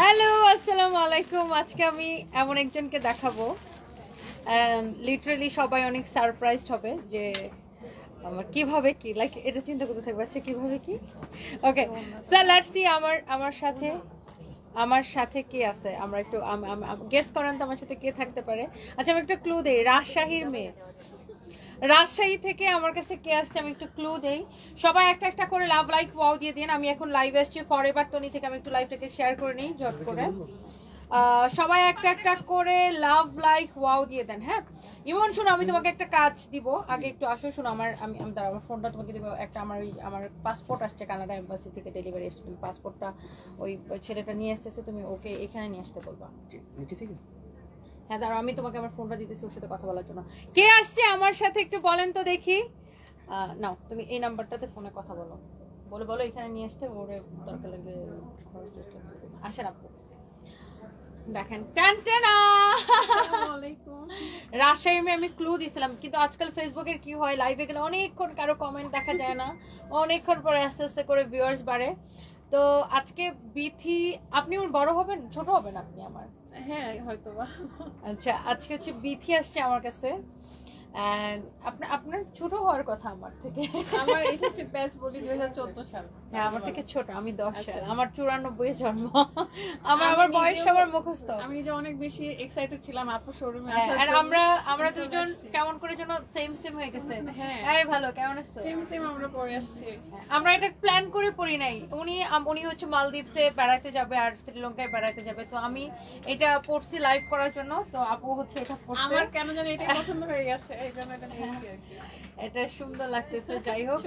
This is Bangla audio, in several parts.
হ্যালো, আসসালামু আলাইকুম। আজকে আমি এমন একজনকে দেখাবো, লিটারালি সবাই অনেক সারপ্রাইজড হবে যে আমার কিভাবে কি লাইক এটা চিন্তা করতে থাকবে। আচ্ছা কিভাবে কি, ওকে স্যার লেটস সি। আমার সাথে কে আছে, আমরা একটু গেস করেন তো আমার সাথে কে থাকতে পারে। আচ্ছা আমি একটা ক্লু দেই, রাজশাহীর মেয়ে। রাজশাহী থেকে আমার কাছে কে আসছে আমি একটু ক্লু দেই। সবাই একটা একটা করে লাভ লাইক ওয়াও দিয়ে দিন। আমি এখন লাইভে আসছি ফরএভার টনি থেকে। আমি একটু লাইভটাকে শেয়ার করে নিই জট করে। সবাই একটা একটা করে লাভ লাইক ওয়াও দিয়ে দেন। হ্যাঁ ইমন শোনো, আমি তোমাকে একটা কাজ দিব, আগে একটু আসো। শোনো আমার আমার ফোনটা তোমাকে দিব একটা। আমার পাসপোর্ট আসছে কানাডা এম্বাসি থেকে, ডেলিভারি এসছে। তুমি পাসপোর্টটা ওই ছেলেটা নিয়ে আসতেছে, তুমি ওকে এখানে নিয়ে আসতে বলবা। হ্যাঁ দাঁড়াও, আমি তোমাকে আমার ফোনটা দিতেছি ওর সাথে কথা বলার জন্য। কে আসছে আমার সাথে একটু বলেন তো দেখি। নাও তুমি এই নাম্বারটাতে ফোনে কথা বলো, বলো এখানে নিয়ে আসতে। ওরে দরকার লাগবে আসেন আপু। দেখেন রাজশাহী মেয়ে। আমি ক্লু দিছিলাম, কিন্তু আজকাল ফেসবুকের কি হয়, লাইভে গেলে অনেকক্ষণ কারো কমেন্ট দেখা যায় না, অনেকক্ষণ পরে আস্তে আস্তে করে ভিউয়ার্স বাড়ে। তো আজকে বিথি, আপনি বড় হবেন ছোট হবেন আপনি আমার? হ্যাঁ হয়তো বা। আচ্ছা আজকে হচ্ছে বিথি আসছে আমার কাছে। আপনার ছোট হওয়ার কথা আমার থেকে। আমার এসএসসি ব্যাচ বলি 2014 সাল। হ্যাঁ আমার থেকে ছোট, আমি 10 সাল। আমার 94 জন্ম। আমার বয়স সবার মুখস্থ। আমি যে অনেক বেশি এক্সাইটেড ছিলাম আপু শোরুমে আসার জন্য। আমরা দুইজন কেমন করে যেন সেম হয়ে গেছে। হ্যাঁ এই ভালো, কেমন আছো? সেম আমরা পরে আসছি। আমরা এটা প্ল্যান করে পড়ি নাই। উনি হচ্ছে মালদ্বীপে বেড়াতে যাবে আর শ্রীলঙ্কায় বেড়াতে যাবে, তো আমি এটা পড়ছি লাইভ করার জন্য। তো আপু হচ্ছে এটা পড়ছে, আমার কেন জানি এটা পছন্দ হয়ে গেছে, এই জন্য এটা নিয়েছি আর কি। এটা সুন্দর লাগতেছে। যাই হোক,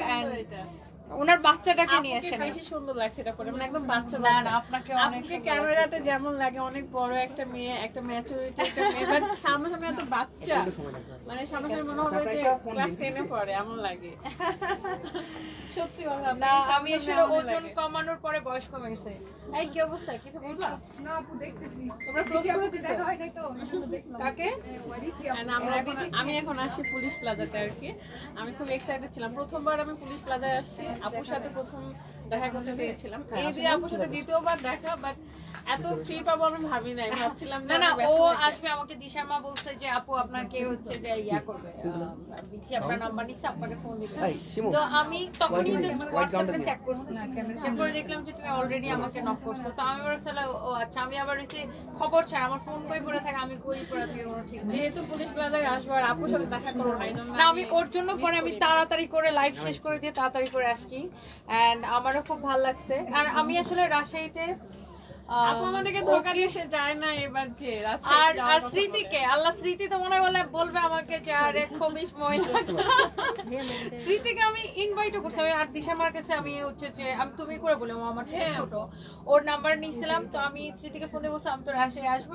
ওনার বাচ্চাটাকে নিয়ে আসেন। বেশি সুন্দর লাগছে এটা পরে, মানে একদম বাচ্চা। না আপনাকে অনেক ক্যামেরাতে যেমন লাগে অনেক বড় একটা মেয়ে, একটা ম্যাচুরিটি একটা মেয়ে, বাট সামনে এত বাচ্চা, মানে সামনে মনে হবে যে ক্লাস 10 এ পড়ে এমন লাগে। সত্যি কথা না, আমি আসলে ওজন কমানোর পরে বয়স কমে গেছে। এই কি অবস্থা, কিছু বলবা? না আপু দেখতেছি। তোমরা ক্লোজ করে দিছো? দেখা হয় নাই তো, আমি দেখলাম। কাকে? আমি এখন আসছি পুলিশ প্লাজাতে আর কি। আমি খুব এক্সাইটেড ছিলাম, প্রথমবার আমি পুলিশ প্লাজায় আসছি। আপুর সাথে প্রথম দেখা করতে চেয়েছিলাম, এই যে আপুর সাথে দ্বিতীয়বার দেখা, বাট এত ফ্রি পাবো আমি ভাবি নাই। ভাবছিলাম না ও আসবে। আমাকে দিশা মা বলছে যে আপু আপনাকে হচ্ছে যে ইয়া করবে, বিথি আপনার নাম্বার নিচ্ছে, আপনাকে ফোন দিবে। তো আমি তখনই জাস্ট হোয়াটসঅ্যাপে চেক করছি, চেক করে দেখলাম যে তুমি অলরেডি আমাকে নক করছো। তো আমি বলছিলাম ও আচ্ছা। আমি আবার হচ্ছে খবর ছাড়া আমার ফোন কই পড়ে থাকে, আমি কই পড়ে থাকি কোনো ঠিক নেই। যেহেতু পুলিশ প্লাজায় আসবো আর আপুর সাথে দেখা করবো না, এইজন্য না আমি ওর জন্য পরে আমি তাড়াতাড়ি করে লাইভ শেষ করে দিয়ে তাড়াতাড়ি করে আসছি। এন্ড আমারও খুব ভালো লাগছে। আর আমি আসলে রাজশাহীতে আপু আমাদেরকে ধোঁকা দিয়ে সে যায় না এবার যে আর স্মৃতিকে, আল্লাহ স্মৃতি তো মনে হয় বলবে আমাকে যে আরে খবিস মহিলা। স্মৃতিকে আমি ইনভাইটও করছি। আমি আর দিশামার কাছে আমি হচ্ছে যে আমি তুমি করে বলে, ও আমার থেকে ছোট, ওর নাম্বার নিছিলাম। তো আমি স্মৃতিকে ফোন দিয়ে বলছিলাম আমি তো রাজশাহী আসবো।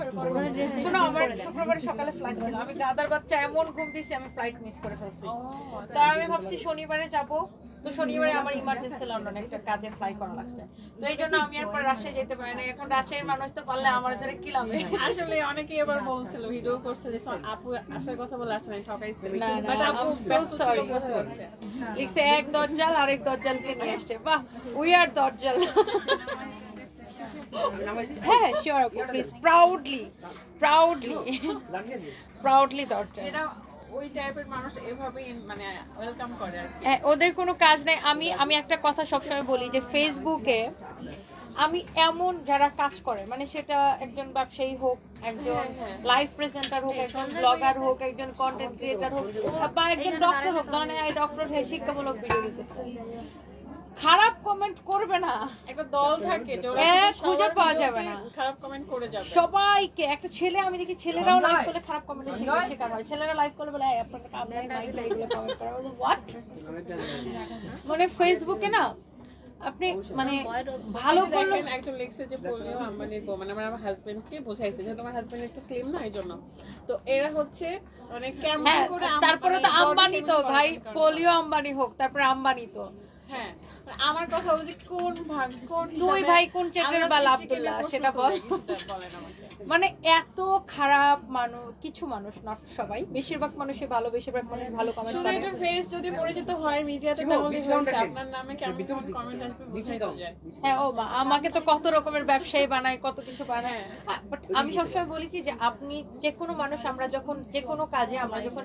শোনো আমার শুক্রবার সকালে ফ্লাইট ছিল, আমি গাদার বাচ্চা এমন ঘুম দিছি আমি ফ্লাইট মিস করে ফেলছি। তো আমি ভাবছি শনিবারে যাবো। তো শনিবারে আমার ইমার্জেন্সি লন্ডনে একটা কাজে ফ্লাই করা লাগছে, তো এই জন্য আমি আর পরে রাজশাহী যেতে পারি না। এখন রাজশাহীর মানুষ তো পারলে আমার ধরে কি লাভে। আসলে অনেকেই এবার বলছিল, ভিডিও করছে যে আপু আসার কথা বলে আসলে ঠকাইছে। লিখছে এক দজ্জাল আরেক দজ্জালকে নিয়ে আসছে। বাহ, উই আর দজ্জাল। হ্যাঁ শিওর আপু, প্লিজ প্রাউডলি দজ্জাল। ওই টাইপের মানুষ এভাবেই মানে ওয়েলকাম করে আর কি। ওদের কোনো কাজ নাই। আমি একটা কথা সবসময় বলি যে ফেসবুকে আমি এমন যারা কাজ করে, মানে সেটা একজন ব্যবসায়ী হোক, একজন লাইভ প্রেজেন্টার হোক, একজন ব্লগার হোক, একজন কন্টেন্ট ক্রিয়েটার হোক, বা একজন ডক্টর হোক, ধরেন এই ডক্টর শিক্ষামূলক ভিডিও দিতেছে, খারাপ কমেন্ট করবে না। একটা দল থাকে খুঁজে পাওয়া যাবে না, খারাপ কমেন্ট করে যাবে সবাইকে। একটা ছেলে আমি দেখি ছেলেরাও লাইভ করলে খারাপ কমেন্টের শিকার হয়। ছেলেরা লাইভ করলে বলে আপনাকে আপনার মাইক এগুলো কমেন্ট করা, হোয়াট মানে ফেসবুকে না আপনি মানে ভালো করলেন। একজন লিখছে যে পোলিও আম্বানির বউ, মানে আমার হাজবেন্ডকে বোঝাইছে যে তোমার হাজবেন্ড একটু স্লিম না, এই জন্য। তো এরা হচ্ছে মানে কেমন করে, তারপরে তো আম্বানি তো ভাই, পোলিও আম্বানি হোক তারপরে আম্বানি তো হ্যাঁ আমার কথা হলো যে কোন ভাগ কোন দুই ভাই কোন চেটের বাল আব্দুল্লাহ সেটা বল। বলেন আমাকে। মানে এত খারাপ মানুষ, কিছু মানুষ, নট সবাই, বেশিরভাগ মানুষই ভালো, বেশিরভাগ মানুষ ভালো কমেন্ট করে। সুরাইটের ফেস যদি পরিচিত হয় মিডিয়াতে তাহলে হচ্ছে আপনার নামে কেমন কেমন কমেন্ট আসবে বুঝাই যায়। হ্যাঁ ও মা, আমাকে তো কত রকমের ব্যবসায়ী বানায়, কত কিছু বানায়। বাট আমি সবসময় বলি কি যে আপনি যে কোনো মানুষ, আমরা যখন যে কোনো কাজে আমরা যখন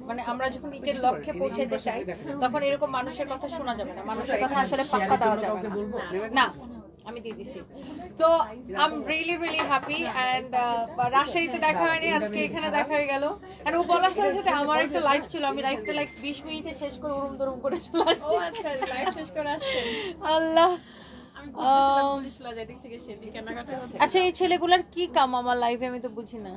মানে আমরা যখন নিজের লক্ষ্যে পৌঁছাতে চাই তখন এরকম মানুষের কথা শোনা যাবে না, মানুষের কথা আসলে পাত্তা দেওয়া যাবে না। আমি দিয়ে দিছি। তো I am really happy and রাজশাহীতে দেখা হয়নি, আজকে এখানে দেখা হয়ে গেল। আর ও বলার সাথে সাথে আমার একটা লাইফ ছিল, আমি লাইফটা লাইক 20 মিনিটে শেষ করে ওরম দরম করে চলে আসছি। ও আচ্ছা লাইভ শেষ করে আসছেন। আল্লাহ। আমি ঘুরতেছিলাম পুলিশ প্লাজা, এদিক থেকে সেদিক কেনাকাটা হচ্ছে। আচ্ছা এই ছেলেগুলার কি কাম আমার লাইফে, আমি তো বুঝি না।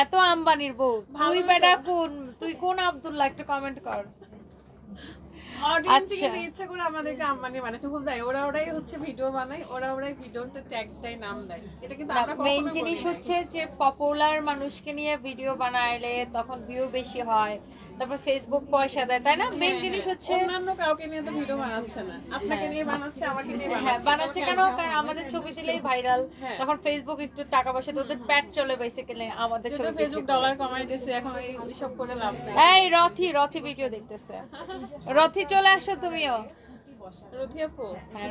এত আম্বানির বউ, তুই বেটা কোন, তুই কোন আব্দুল্লাহ, একটু কমেন্ট কর। অডিয়েন্স থেকে ইচ্ছা করে আমাদেরকে আম্বানি বানাচ্ছে ভুল দেয়, ওরাই হচ্ছে ভিডিও বানায়, ওরাই ভিডিওতে ট্যাগ দেয়, নাম দেয়। এটা কিন্তু আমরা মেইন কখনো জিনিস বলি না। হচ্ছে যে পপুলার মানুষকে নিয়ে ভিডিও বানাইলে তখন ভিউ বেশি হয়, তারপর ফেসবুক পয়সা দেয়, তাই না? মেইন জিনিস হচ্ছে অন্যান্য কাউকে নিয়ে তো ভিডিও বানাচ্ছে না, আপনাকে নিয়ে বানাচ্ছে, আমাকে নিয়ে হ্যাঁ বানাচ্ছে। বানাচ্ছে কেন? কারণ আমাদের ছবি দিলেই ভাইরাল, তখন ফেসবুক একটু টাকা পয়সা দিয়ে ওদের প্যাট চলে বেসিক্যালি আমাদের ছবি। ফেসবুক ডলার কমাই দিয়েছে, এখন এইসব করে লাভ নেই। এই রথি ভিডিও দেখতেছে, রথি চলে আসো তুমিও। রথি আপু, হ্যাঁ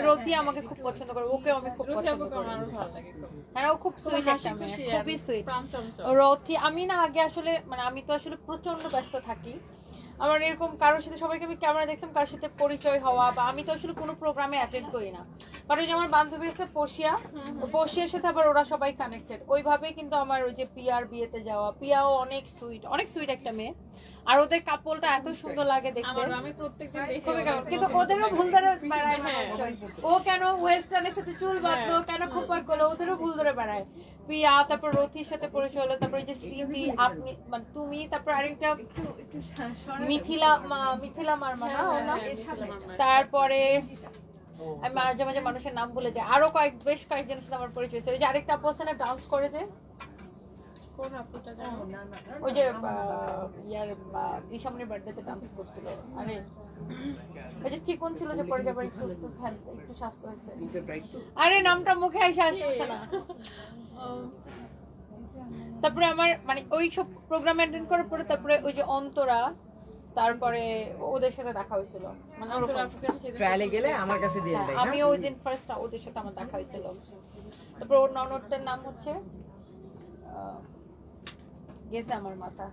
রথি আমাকে খুব পছন্দ করে, ওকে আমি খুব রথি পছন্দ আপুকে করি। আমার ভালো লাগে খুব। হ্যাঁ ও খুব সুইট একটা মেয়ে, খুবই সুইট। প্রাণ চঞ্চল। রথি আমি না আগে আসলে মানে আমি তো আসলে প্রচন্ড ব্যস্ত থাকি, আমার এরকম কারোর সাথে সবাইকে আমি ক্যামেরা দেখতাম, কারোর সাথে পরিচয় হওয়া, বা আমি তো আসলে কোনো প্রোগ্রামে অ্যাটেন্ড করি না। কারণ ওই যে আমার বান্ধবী আছে পশিয়ার সাথে আবার ওরা সবাই কানেক্টেড, ওইভাবেই কিন্তু আমার ওই যে পিয়ার বিয়েতে যাওয়া, পিয়াও অনেক সুইট একটা মেয়ে, আর ওদের কাপলটা এত সুন্দর লাগে দেখতে। আমি প্রত্যেকদিন দেখি, কিন্তু ওদেরও ভুল ধরে বেড়ায়, ও কেন ওয়েস্টার্নের সাথে চুল বাঁধলো, কেন খোপা করলো, ওদেরও ভুল ধরে বেড়ায়। পিয়া, তারপর রথির সাথে পরিচয় হলো, তারপর ওই যে স্মৃতি, আপনি মানে তুমি, তারপর আরেকটা মিথিলা মারমা না ওর নাম? তারপরে আমি মাঝে মাঝে মানুষের নাম ভুলে যাই, আরো বেশ কয়েকজনের সাথে আমার পরিচয় হয়েছে। ওই যে আরেকটা আপু আছে না ডান্স করে যে, কোন আপুটা জানো? ওই যে ইয়ার দিশামনির বার্থডেতে ডান্স করছিল, আরে ওই যে চিকন ছিল যে পরে যাবার একটু স্বাস্থ্য হয়েছে, আরে নামটা মুখে এসে আসছে না। তারপরে আমার মানে ওই সব প্রোগ্রাম অ্যাটেন্ড করার পরে তারপরে ওই যে অন্তরা, তারপরে ওদের সাথে দেখা হয়েছিল, মানে ট্রায়ালে গেলে আমার কাছে দিয়ে দেয়। আমি ওই দিন ফার্স্ট ওদের সাথে আমার দেখা হয়েছিল। তারপর ওর ননদটার নাম হচ্ছে গেছে আমার মাথা,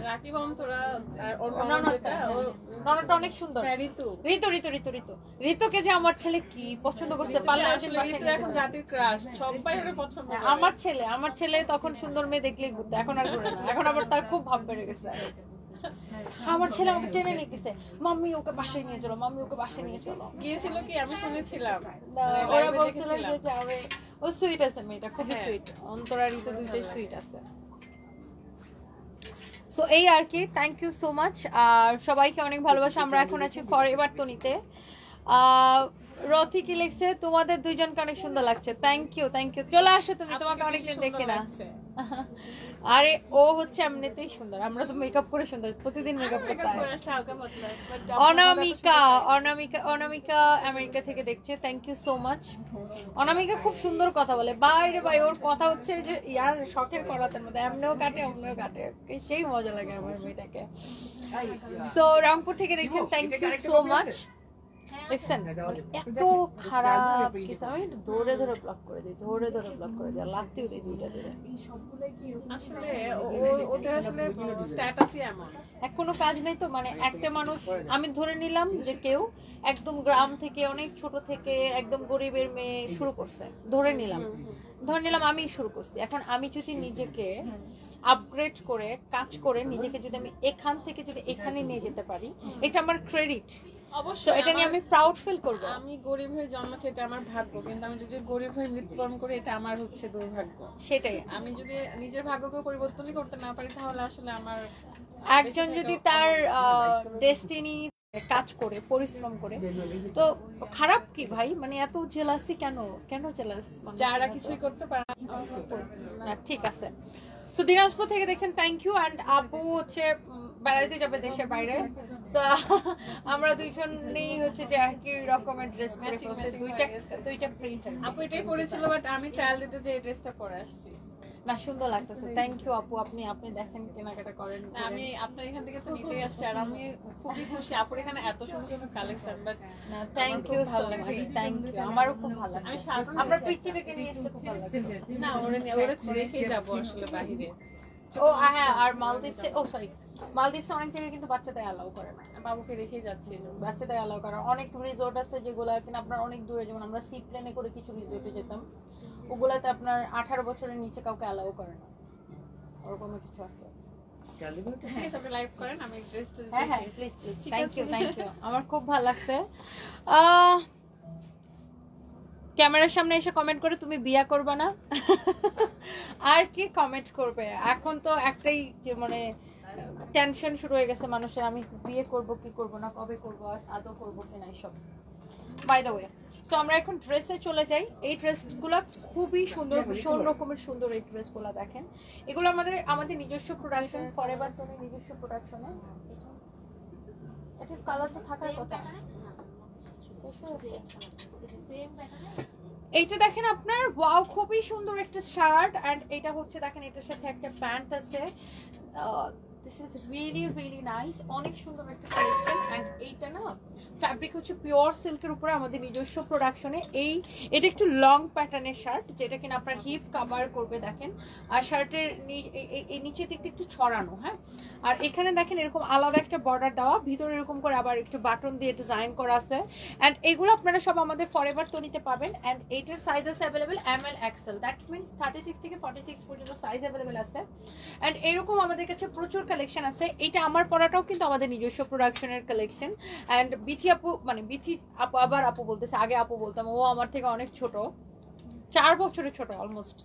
রাকিব অন্তরা, আর ওর ননদটা অনেক সুন্দর, ঋতুকে যে আমার ছেলে কি পছন্দ করতে পারলে এখন জাতির ক্রাশ, সবাই ওরে পছন্দ করে। আমার ছেলে তখন সুন্দর মেয়ে দেখলেই ঘুরতো, এখন আর ঘুরে না, এখন আবার তার খুব ভাব বেড়ে গেছে। আমার ছেলে আমাকে টেনে নিয়ে গেছে, মাম্মি ওকে বাসায় নিয়ে চলো, মাম্মি ওকে বাসায় নিয়ে চলো। গিয়েছিল কি আমি শুনেছিলাম, ওরা বলছিল যে যাবে। ও সুইট আছে মেয়েটা, খুবই সুইট, অন্তরা ঋতু দুইটাই সুইট আছে। সো এই আর কি, থ্যাংক ইউ সো মাচ, আর সবাইকে অনেক ভালোবাসা। আমরা এখন আছি ফরএভার টনিতে। রথি কি লিখছে, তোমাদের দুইজনকে অনেক সুন্দর লাগছে, থ্যাংক ইউ। চলে আসো তুমি, তোমাকে অনেকদিন দেখি না। আরে ও হচ্ছে এমনিতেই সুন্দর, আমরা তো মেকআপ করে সুন্দর, প্রতিদিন মেকআপ করতে হয়। অনামিকা আমেরিকা থেকে দেখছে, থ্যাংক ইউ সো মাচ। অনামিকা খুব সুন্দর কথা বলে, বাইরে ভাই ওর কথা হচ্ছে যে ইয়ার শখের করাতের মধ্যে, এমনিও কাটে অমনিও কাটে, সেই মজা লাগে আমার মেয়েটাকে। সো রংপুর থেকে দেখছেন, থ্যাংক ইউ সো মাচ। দেখছেন এত খারাপ কিছু, আমি ধরে ব্লক করে দিই, লাগতেও দিই দুইটা ধরে। আসলে ওটা আসলে স্ট্যাটাসই এমন, কোনো কাজ নেই তো, মানে একটা মানুষ আমি ধরে নিলাম যে কেউ একদম গ্রাম থেকে অনেক ছোট থেকে একদম গরিবের মেয়ে শুরু করছে, ধরে নিলাম আমি শুরু করছি। এখন আমি যদি নিজেকে আপগ্রেড করে কাজ করে নিজেকে যদি আমি এখান থেকে যদি এখানে নিয়ে যেতে পারি, এটা আমার ক্রেডিট, অবশ্যই এটা নিয়ে আমি প্রাউড ফিল করব। আমি গরিব হয়ে জন্মাচ্ছি, এটা আমার ভাগ্য, কিন্তু আমি যদি গরিব হয়ে মৃত্যুবরণ করি এটা আমার হচ্ছে দুর্ভাগ্য। সেটাই, আমি যদি নিজের ভাগ্যকে পরিবর্তনই করতে না পারি তাহলে আসলে আমার, একজন যদি তার ডেস্টিনি কাজ করে পরিশ্রম করে, তো খারাপ কি ভাই? মানে এত জেলাসি কেন জেলাস? যারা কিছুই করতে পারে না, ঠিক আছে। সো দিনাজপুর থেকে দেখছেন, থ্যাংক ইউ। অ্যান্ড আপু হচ্ছে বেড়াইতে যাবে দেশের বাইরে। So, আমরা দুইজনেই হচ্ছে যে একই রকমের ড্রেস পরে ফেলছি, দুইটা প্রিন্ট। আপু এটাই পরেছিল, বাট আমি ট্রায়াল দিতে যে এই ড্রেসটা পরে আসছি। না সুন্দর লাগতেছে, থ্যাংক ইউ আপু। আপনি দেখেন কেনাকাটা করেন। আমি আপনার এখান থেকে তো নিতেই আসছি, আর আমি খুবই খুশি আপুর এখানে এত সুন্দর সুন্দর কালেকশন। বাট না thank you so much, thank you. আমারও খুব ভালো লাগে। আমি শার্ট আমরা পিচ্চিটাকে নিয়ে আসতে খুব ভালো লাগে। না ওরে রেখেই যাবো আসলে বাহিরে। ও হ্যাঁ, আর মালদ্বীপসে, ও সরি, মালদ্বীপসে অনেক জায়গায় কিন্তু বাচ্চাদের অ্যালাউ করে না, বাবুকে রেখেই যাচ্ছি। বাচ্চাদের অ্যালাউ করে। অনেক রিসোর্ট আছে যেগুলো কিনা আপনার অনেক দূরে, যেমন আমরা সি প্লেনে করে কিছু রিসোর্টে যেতাম, ওগুলাতে আপনার 18 বছরের নিচে কাউকে অ্যালাউ করে না, ওরকম কিছু আছে। লাইভ করেন, আমি ড্রেসটা হ্যাঁ হ্যাঁ please please, thank you thank you. আমার খুব ভালো লাগছে। ক্যামেরার সামনে এসে কমেন্ট করে তুমি বিয়া করবে না, আর কি কমেন্ট করবে? এখন তো একটাই যে মানে টেনশন শুরু হয়ে গেছে মানুষের, আমি বিয়ে করব কি করব না, কবে করব, আদৌ করবো কিনা, এইসব। বাই দ্য ওয়ে, সো আমরা এখন ড্রেসে চলে যাই। এই ড্রেসগুলো খুবই সুন্দর, ভীষণ রকমের সুন্দর এই ড্রেসগুলো। দেখেন এগুলো আমাদের নিজস্ব প্রোডাকশন, ফরএভার তুমি নিজস্ব প্রোডাকশনে। এটার কালারটা থাকার কথা। এইটা দেখেন আপনার, ওয়াও খুবই সুন্দর একটা শার্ট, এন্ড এটা হচ্ছে দেখেন এটার সাথে একটা প্যান্ট আছে। This is really really nice, অনেক সুন্দর একটা কালেকশন। এন্ড এইটা না ফ্যাব্রিক হচ্ছে পিওর সিল্কের উপরে, আমাদের নিজস্ব প্রোডাকশনে। এটা একটু লং প্যাটার্নের শার্ট, যেটা কিনা আপনার হিপ কভার করবে দেখেন, আর শার্টের এই নিচের দিকটা একটু ছড়ানো। হ্যাঁ, আর এখানে দেখেন এরকম আলাদা একটা বর্ডার দেওয়া, ভিতরে এরকম করে আবার একটু বাটন দিয়ে ডিজাইন করা আছে। এন্ড এগুলো আপনারা সব আমাদের ফরএভার তনিতে পাবেন। এন্ড এইটার সাইজ আছে available ML XL, that means 36 থেকে 46 পর্যন্ত সাইজ অ্যাভেলেবেল আছে। এন্ড এরকম আমাদের কাছে প্রচুর কালেকশন আছে। এটা আমার পরাটাও কিন্তু আমাদের নিজস্ব প্রোডাকশনের কালেকশন। এন্ড বিথি আপু, মানে বিথি আপু, আবার আপু বলতেছে, আগে আপু বলতাম, ও আমার থেকে অনেক ছোট, 4 বছরের ছোট অলমোস্ট।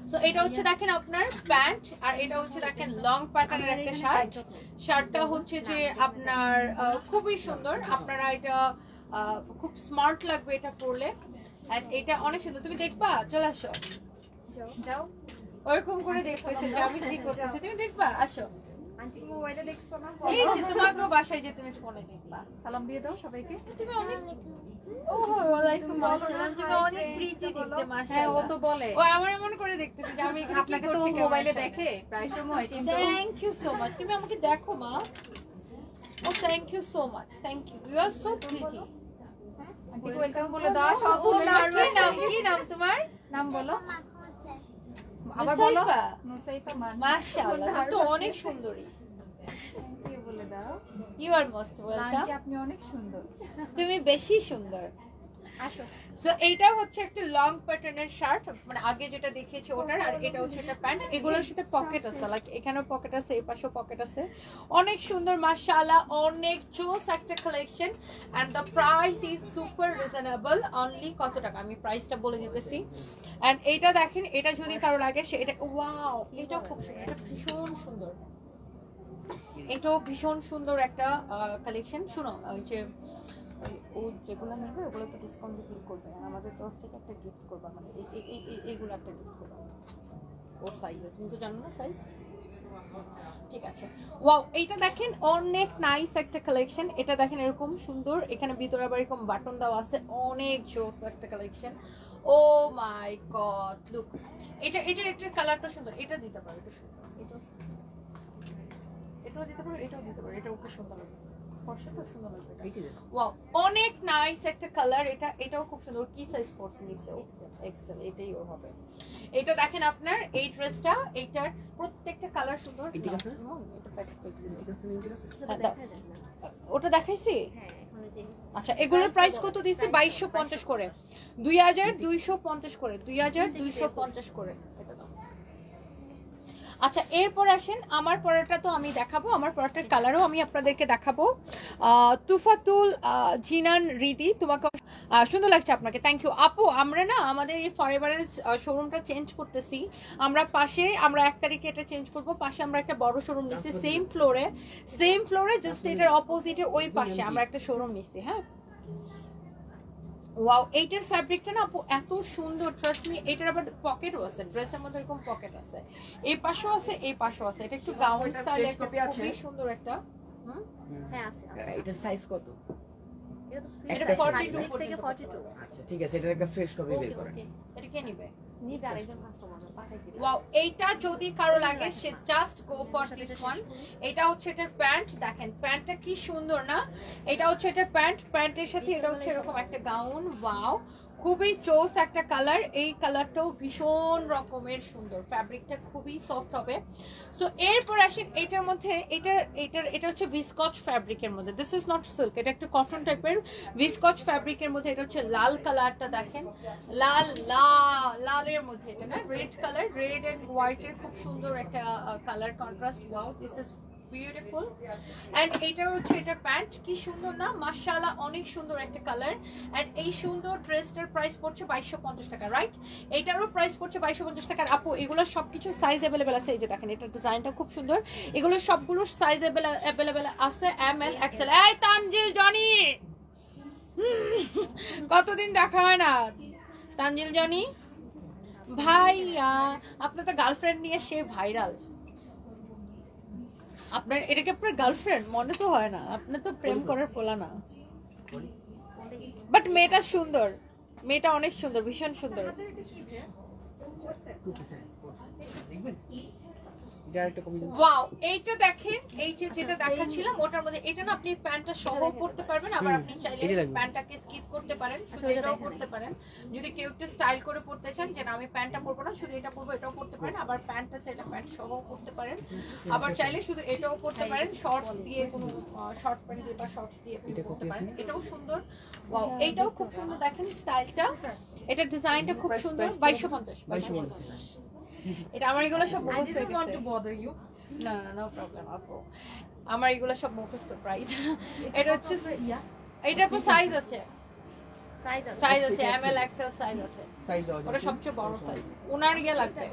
সো এটা হচ্ছে দেখেন আপনার প্যান্ট, আর এটা হচ্ছে দেখেন লং প্যাটার্নের একটা শার্ট। শার্টটা হচ্ছে যে আপনার খুবই সুন্দর, আপনারা এটা খুব স্মার্ট লাগবে এটা পরলে। এন্ড এটা অনেক সুন্দর, তুমি দেখবা, চলে আসো, যাও ওরকম করে দেখতেছে যে আমি কি করতেছি, তুমি দেখবা, আসো। আন্টি মোবাইলে দেখছো না? এই যে তোমাকেও বাসায় যে তুমি ফোনে দেখবা। সালাম দিয়ে দাও সবাইকে। তুমি অনেক, ও ওয়ালাইকুম আসসালাম, তুমি অনেক প্রিটি দেখতে হ্যাঁ, ও মাশাআল্লাহ। তো বলে ও আমার এমন করে দেখতেছে যে আমি এখানে কি আপনাকে তো করছি মোবাইলে দেখে প্রায় সময়, কিন্তু থ্যাংক ইউ সো মাচ, তুমি আমাকে দেখো মা। Oh thank you so much, thank you, you are so pretty. Aunty welcome বলে দাও, সব ও ভুলে কি নাম তোমার? নাম বলো, আবার বলো। নুসাইফা। নুসাইফা মাশাআল্লাহ, তুমি তো অনেক সুন্দরী। কি বলে দাও? You are most welcome. Aunty আপনি অনেক সুন্দর। তুমি বেশি সুন্দর। আসো। সো এইটা হচ্ছে একটা লং প্যাটার্নের শার্ট, মানে আগে যেটা দেখিয়েছি ওটার, আর এটা হচ্ছে একটা প্যান্ট। এগুলোর সাথে পকেট আছে, লাইক এখানেও পকেট আছে, এই পাশেও পকেট আছে। অনেক সুন্দর মাশাআল্লাহ, অনেক জোস একটা collection. And the price is super reasonable. Only কত টাকা আমি প্রাইসটা বলে দিতেছি। এন্ড এইটা দেখেন, এটা যদি কারো লাগে সে এটা, ওয়াও এটাও খুব সুন্দর, এটা ভীষণ সুন্দর, এটাও ভীষণ সুন্দর একটা কালেকশন। শুনো, ওই যে ও যেগুলো নেবে ওগুলো তো ডিসকাউন্ট দিয়ে করবে, আর আমাদের তরফ থেকে একটা গিফট করবে, মানে এইগুলো একটা গিফট করবে। ওর সাইজ তুমি তো জানো না সাইজ, ঠিক আছে। ওয়াও, এইটা দেখেন অনেক নাইস একটা কালেকশন। এটা দেখেন এরকম সুন্দর, এখানে ভিতরে আবার এরকম বাটন দেওয়া আছে, অনেক জোস একটা কালেকশন। ও মাই গড, লুক, এটার কালারটা সুন্দর, এটা দিতে পারো, এটা সুন্দর, এটাও দিতে পারো, এটাও দিতে পারো, এটাও খুব সুন্দর লাগবে, ফর্সাটা সুন্দর লাগবে। ওয়াও, অনেক নাইস একটা কালার। এটাও খুব সুন্দর। কি সাইজ পড়তে নিছে? এক্সেল, এটাই ওর হবে। এটা দেখেন আপনার এই ড্রেসটা, এইটার প্রত্যেকটা কালার সুন্দর। এটা প্যাক ওটা দেখাইছি। আচ্ছা, এগুলোর প্রাইস কত দিয়েছি? 2250 করে, 2250 করে, 2250 করে। আচ্ছা, এরপর আসেন আমার পরাটা, তো আমি দেখাবো, আমার পরাটার কালারও আমি আপনাদেরকে দেখাবো। তুফাতুল জিনান রিদি, তোমাকে সুন্দর লাগছে আপনাকে, থ্যাংক ইউ আপু। আমরা না আমাদের এই ফরএভারের শোরুমটা চেঞ্জ করতেছি, আমরা 1 তারিখে এটা চেঞ্জ করব। পাশে আমরা একটা বড় শোরুম নিচ্ছি, সেম ফ্লোরে জাস্ট এটার অপোজিটে ওই পাশে আমরা একটা শোরুম নিচ্ছি। হ্যাঁ, ওয়াও, এইটার ফ্যাব্রিকটা না আপু এত সুন্দর, ট্রাস্ট মি। এটার আবার পকেটও আছে, ড্রেসের মধ্যে এরকম পকেট আছে, এই পাশেও আছে এই পাশেও আছে। এটা একটু গাউন স্টাইলে একটা খুবই সুন্দর একটা। হ্যাঁ আছে এটার সাইজ কত? এটা এটা তো 42 থেকে 42 আচ্ছা ঠিক আছে, এটার একটা ফ্রেশ কপি বের করেন। এটা কে নিবে? নিবে আরেকজন কাস্টমার পাঠাইছি। ওয়াও, এইটা যদি কারো লাগে সে just go for this one. এটা হচ্ছে এটার প্যান্ট, দেখেন প্যান্টটা কি সুন্দর না। এটা হচ্ছে এটার প্যান্ট, প্যান্টের সাথে এটা হচ্ছে এরকম একটা গাউন। ওয়াও, খুবই চোস একটা কালার। এই কালারটাও ভীষণ রকমের সুন্দর, ফ্যাব্রিকটা খুবই সফট হবে। সো এরপর আসেন এটার মধ্যে, এটা হচ্ছে ভিসকচ ফ্যাব্রিকের মধ্যে, দিস ইজ নট সিল্ক, এটা একটা কটন টাইপের ভিসকচ ফ্যাব্রিকের মধ্যে। এটা হচ্ছে লাল কালারটা, দেখেন লালের মধ্যে, এটা না রেড কালার, রেড এন্ড হোয়াইটের খুব সুন্দর একটা colour contrast. Wow, this is beautiful. And এটা হচ্ছে এটা প্যান্ট, কি সুন্দর না, মাশাআল্লাহ অনেক সুন্দর একটা কালার। এন্ড এই সুন্দর ড্রেসটার প্রাইস পড়ছে 2250 টাকা, রাইট? এটারও প্রাইস পড়ছে 2250 টাকা। আপু এগুলো সবকিছু সাইজ अवेलेबल আছে, এই যে দেখেন এটা ডিজাইনটা খুব সুন্দর। এগুলো সবগুলো সাইজ अवेलेबल আছে, এম এল এক্সেল। এই তানজিল জনি, কতদিন দেখা হয় না। তানজিল জনি ভাইয়া, আপনার তো গার্লফ্রেন্ড নিয়ে সে ভাইরাল। আপনার এটাকে আপনার গার্লফ্রেন্ড মনে তো হয় না, আপনি তো প্রেম করার পোলা না। বাট মেয়েটা সুন্দর, মেয়েটা অনেক সুন্দর, ভীষণ সুন্দর। ওয়াও, এইটা দেখেন, এই যে যেটা দেখাচ্ছিলাম ওটার মধ্যে, এটা না আপনি প্যান্টটা সহ পরতে পারবেন, আবার আপনি চাইলে প্যান্টটাকে স্কিপ করতে পারেন, শুধু এটাও পরতে পারেন। যদি কেউ একটু স্টাইল করে পরতে চান যে না আমি প্যান্টটা পরবো না শুধু এটা পরবো, এটাও পরতে পারেন। আবার প্যান্টটা চাইলে প্যান্ট সহ পরতে পারেন, আবার চাইলে শুধু এটাও পরতে পারেন, শর্টস দিয়ে কোনো শর্ট প্যান্ট দিয়ে বা শর্টস দিয়ে পরতে পারেন। এটাও সুন্দর। ওয়াও, এইটাও খুব সুন্দর, দেখেন স্টাইলটা, এটা ডিজাইনটা খুব সুন্দর। 2250। এটা আমার এগুলো সব মুখস্থ হয়ে গেছে। না না, নো প্রবলেম আপু, আমার এগুলো সব মুখস্থ প্রাইস। এটা হচ্ছে এটার পর সাইজ আছে, সাইজ আছে এম এল এক্সেল সাইজ আছে, ওটা সবচেয়ে বড় সাইজ। ওনার ইয়ে লাগবে,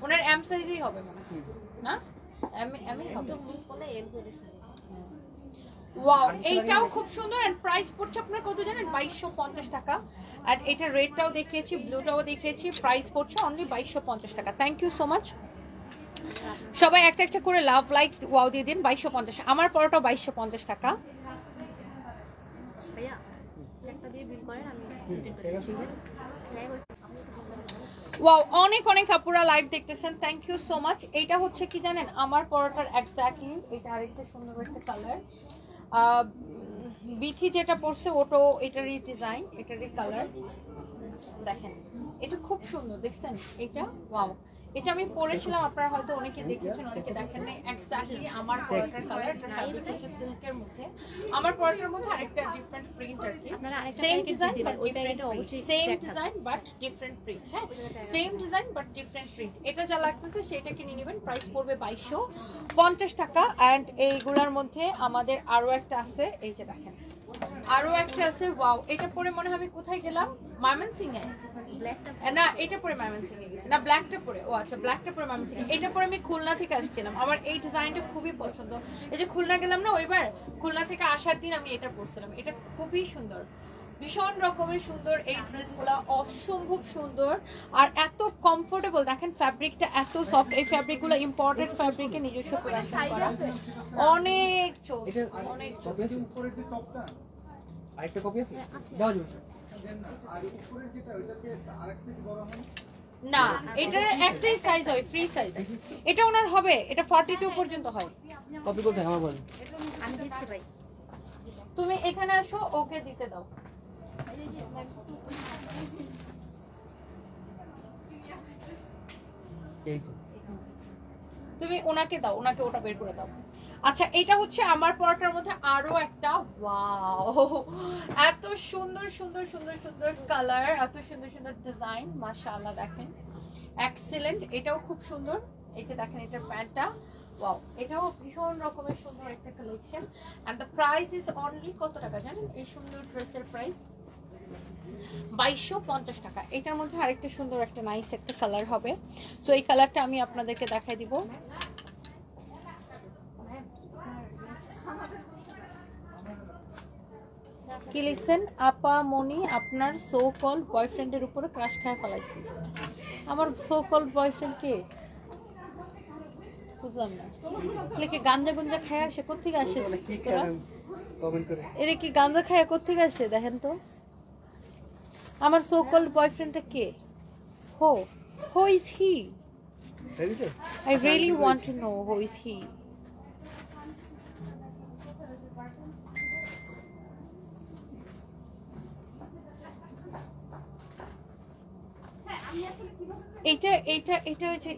ওনার এম সাইজই হবে মনে হয় না, এমই হবে। ওয়াও, এইটাও খুব সুন্দর। এন্ড প্রাইস পড়ছে আপনার কত জানেন? 2250 টাকা। আর এটা রেডটাও দেখিয়েছি, ব্লুটাও দেখিয়েছি, প্রাইস পড়ছে অনলি 2250 টাকা। Thank you so much. সবাই একটা একটা করে লাভ লাইক ওয়াও দিয়ে দিন। 2250, আমার পরোটা 2250 টাকা। ভাইয়া একটা দিয়ে বিল করেন, আমি ওয়াও, অনেক অনেক আপুরা লাইভ দেখতেছেন, থ্যাংক ইউ সো মাচ। এইটা হচ্ছে কি জানেন, আমার পরোটার এক্স্যাক্টলি এটা আরেকটা সুন্দর একটা কালার। বিথি যেটা পড়ছে ওটাও এটারই ডিজাইন, এটারই কালার, দেখেন এটা খুব সুন্দর, দেখছেন এটা? ওয়াও, এটা আমি পরেছিলাম, আপনারা হয়তো অনেকে দেখেছেন অনেকে দেখেন নাই। এক্স্যাক্টলি আমার পরোটার কালার, এটা ফ্যাব্রিক হচ্ছে সিল্কের মধ্যে। আমার পরোটার মধ্যে আরেকটা ডিফারেন্ট প্রিন্ট আর কি, same design but different print, same design but different print. হ্যাঁ, same design but different print. এটা যা লাগতেছে সেটা কিনে নেবেন, প্রাইস পড়বে 2250 টাকা। এন্ড এইগুলোর মধ্যে আমাদের আরো একটা আছে, এই যে দেখেন আরো একটা আছে। ওয়াও, এটা পরে মনে হয় আমি কোথায় গেলাম, ময়মনসিং এ না, এটা পরে ময়মনসিং এ গেছি না, ব্ল্যাকটা পরে। ও আচ্ছা, ব্ল্যাকটা পরে ময়মনসিং। এটা পরে আমি খুলনা থেকে আসছিলাম, আমার এই ডিজাইনটা খুবই পছন্দ। এই যে খুলনা গেলাম না ওইবার, খুলনা থেকে আসার দিন আমি এটা পরছিলাম, এটা খুবই সুন্দর, ভীষণ রকমের সুন্দর। এই ড্রেসগুলো অসম্ভব সুন্দর আর এত কমফোর্টেবল, দেখেন ফ্যাব্রিকটা এত সফট। এই ফ্যাব্রিকগুলো ইম্পোর্টেড ফ্যাব্রিকে নিজস্ব প্রোডাকশন করা, অনেক চোখ, অনেক চোখ। আরেকটা কপি আছে দাও যাবে না, এটার একটাই সাইজ হয়, ফ্রি সাইজ। এটা ওনার হবে, এটা 42 পর্যন্ত হয়। কপি কোথায় আমার বল? আমি দিচ্ছি ভাই, তুমি এখানে আসো, ওকে দিতে দাও। এই তো তুমি ওনাকে দাও, ওনাকে ওটা বের করে দাও। আচ্ছা, এটা হচ্ছে আমার পরোটার মধ্যে আরো একটা। ওয়াও, এত সুন্দর সুন্দর সুন্দর সুন্দর কালার, এত সুন্দর সুন্দর ডিজাইন, মাশাআল্লাহ দেখেন এক্সিলেন্ট। এটাও খুব সুন্দর, এই যে দেখেন এটার প্যান্টটা। ওয়াও, এটাও ভীষণ রকমের সুন্দর একটা collection. And the price is only কত টাকা জানেন? এই সুন্দর ড্রেসের প্রাইস 2250 টাকা। এটার মধ্যে আরেকটা সুন্দর একটা নাইস একটা কালার হবে। সো এই কালারটা আমি আপনাদেরকে দেখাই দিব। কি লিখছেন? আপা মনি আপনার সো কল বয়ফ্রেন্ডের উপরে ক্রাশ খায় ফেলাইছি। আমার সো কল বয়ফ্রেন্ড কে? বুঝলাম না। কি গাঞ্জা গুঞ্জা খায় আসে? কোত্থেকে আসে? কি করেন কমেন্ট করে এর কি গাঞ্জা খায় কোত্থেকে আসে দেখেন তো। আমার so call বয়ফ্রেন্ডটা K? Who is he? ঠিক আছে I really want to know who is he.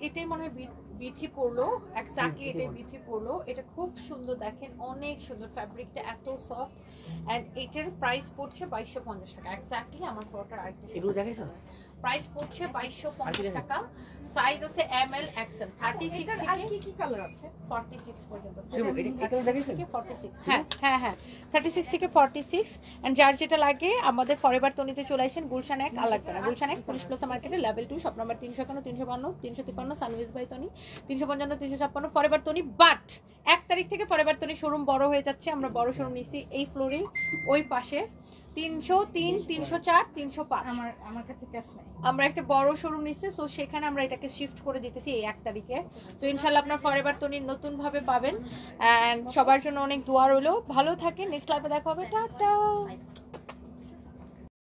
এটাই মনে হয় বিথি পড়লো, এক্স্যাক্টলি এটাই বিথি পড়লো। এটা খুব সুন্দর, দেখেন অনেক সুন্দর, ফ্যাব্রিকটা এত সফট এন্ড এটার প্রাইস পড়ছে 2250 টাকা। এক্স্যাক্টলি আমার ফটোটার আরেকটু এগুলো দেখাইছো? প্রাইস পড়ছে 2250 টাকা। সাইজ আছে এম এল এক্সেল 36 থেকে কি কালার আছে? 46 পর্যন্ত। এটা দেখাইছো? 46 হ্যাঁ 36 থেকে 46 এন্ড যার যেটা লাগে আমাদের ফরএভার তনিতে চলে আসেন। গুলশান 1 আর লাগবে না, গুলশান 1 পুলিশ প্লাজা মার্কেটে level 2 shop number 351 352 353 সানওয়েজ by Toni 355 356 forever Toni. But 1 তারিখ থেকে ফরএভার তনি শোরুম বড় হয়ে যাচ্ছে। আমরা বড় শোরুম নিছি এই ফ্লোরে, ওই পাশে 303 304 305। আমার কাছে ক্যাশ নাই। আমরা একটা বড় শোরুম নিচ্ছি, সো সেখানে আমরা এটাকে শিফট করে দিতেছি এই 1 তারিখে। সো ইনশাআল্লাহ আপনার ফরএভার তনি নতুন ভাবে পাবেন এন্ড সবার জন্য অনেক দোয়া রইলো। ভালো থাকেন, নেক্সট লাইভে দেখা হবে, টাটা।